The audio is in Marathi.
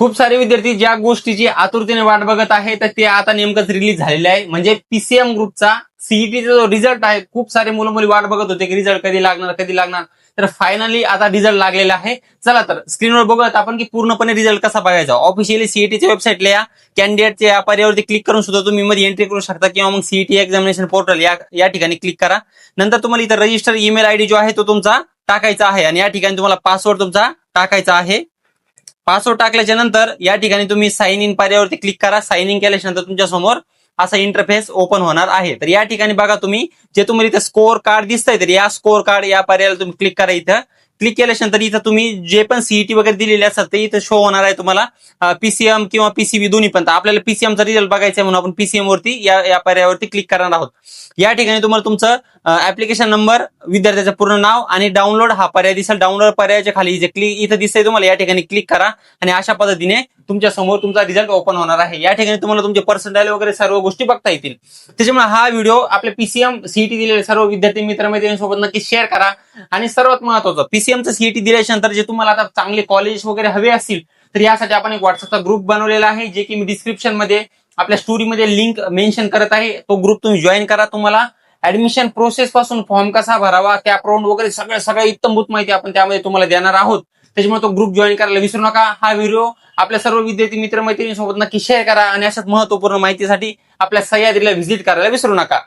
खूप सारे विद्यार्थी ज्या गोष्टीची आतुरतेने वाट बघत आहे तर ते आता नेमकंच रिलीज झालेले आहे. म्हणजे पीसीएम ग्रुपचा सीईटीचा जो रिझल्ट आहे, खूप सारे मुलं मुली वाट बघत होते की रिझल्ट कधी लागणार कधी लागणार. तर फायनली आता रिझल्ट लागलेला आहे. चला तर स्क्रीनवर बघूयात आपण की पूर्णपणे रिझल्ट कसा बघायचा. ऑफिशियली सीईटीच्या वेबसाईटला या कॅन्डिडेटच्या या पर्यावरती क्लिक करून सुद्धा तुम्ही मध्ये एंट्री करू शकता किंवा मग सीईटी एक्झामिनेशन पोर्टल या ठिकाणी क्लिक करा. नंतर तुम्हाला इथं रजिस्टर ईमेल आयडी जो आहे तो तुमचा टाकायचा आहे आणि या ठिकाणी तुम्हाला पासवर्ड तुमचा टाकायचा आहे. पासवर्ड टाकल्याच्या नंतर या ठिकाणी तुम्ही साइन इन पर्यावरती क्लिक करा. साइन इन केल्याच्या नंतर तुमच्या समोर असा इंटरफेस ओपन होणार आहे. तर या ठिकाणी बघा तुम्ही जे तुम्हाला इथं स्कोअर कार्ड दिसतंय तर या स्कोअर कार्ड या पर्यायाला तुम्ही क्लिक करा. इथं क्लिक केल्याच्या नंतर इथं तुम्ही जे पण सीईटी वगैरे दिलेले असतात ते इथं शो होणार आहे तुम्हाला. पीसीएम किंवा पीसीबी दोन्ही पण. आपल्याला पीसीएमचा रिझल्ट बघायचा आहे म्हणून आपण पीसीएम वरती या पर्यायावरती क्लिक करणार आहोत. या ठिकाणी तुम्हाला तुमचं ऍप्लिकेशन नंबर, विद्यार्थ्याचं पूर्ण नाव आणि डाउनलोड हा पर्याय दिसेल. डाउनलोड पर्यायाच्या खाली जे क्लिक इथं दिसतंय तुम्हाला या ठिकाणी क्लिक करा आणि अशा पद्धतीने तुमच्या समोर तुमचा रिझल्ट ओपन होणार आहे. या ठिकाणी तुम्हाला तुमचे पर्सेंटाइल वगैरे सर्व गोष्टी बघता येतील. त्याच्यामुळे हा व्हिडिओ आपल्या पीसीएम सीईटी दिलेले सर्व विद्यार्थी मित्रमैत्रिणींसोबत नक्की शेअर करा. आणि सर्वात महत्वाचं, पीसीएमचं सीईटी दिल्याच्या नंतर जे तुम्हाला आता चांगले कॉलेज वगैरे हवे असतील तर यासाठी आपण एक व्हॉट्सअपचा ग्रुप बनवलेला आहे, जे की मी डिस्क्रिप्शन मध्ये आपल्या स्टोरीमध्ये लिंक मेन्शन करत आहे. तो ग्रुप तुम्ही जॉईन करा. तुम्हाला ऍडमिशन प्रोसेस पासून फॉर्म कसा भरावा, कॅप राऊंड वगैरे सगळं इत्तमभूत माहिती आपण त्यामध्ये तुम्हाला देणार आहोत. त्याच्यामुळे तो ग्रुप जॉईन करायला विसरू नका. हा व्हिडिओ आपल्या सर्व विद्यार्थी मित्रमैत्रिणींसोबत नक्की शेअर करा आणि अशाच महत्वपूर्ण माहितीसाठी आपल्या सह्याद्रीला व्हिजिट करायला विसरू नका.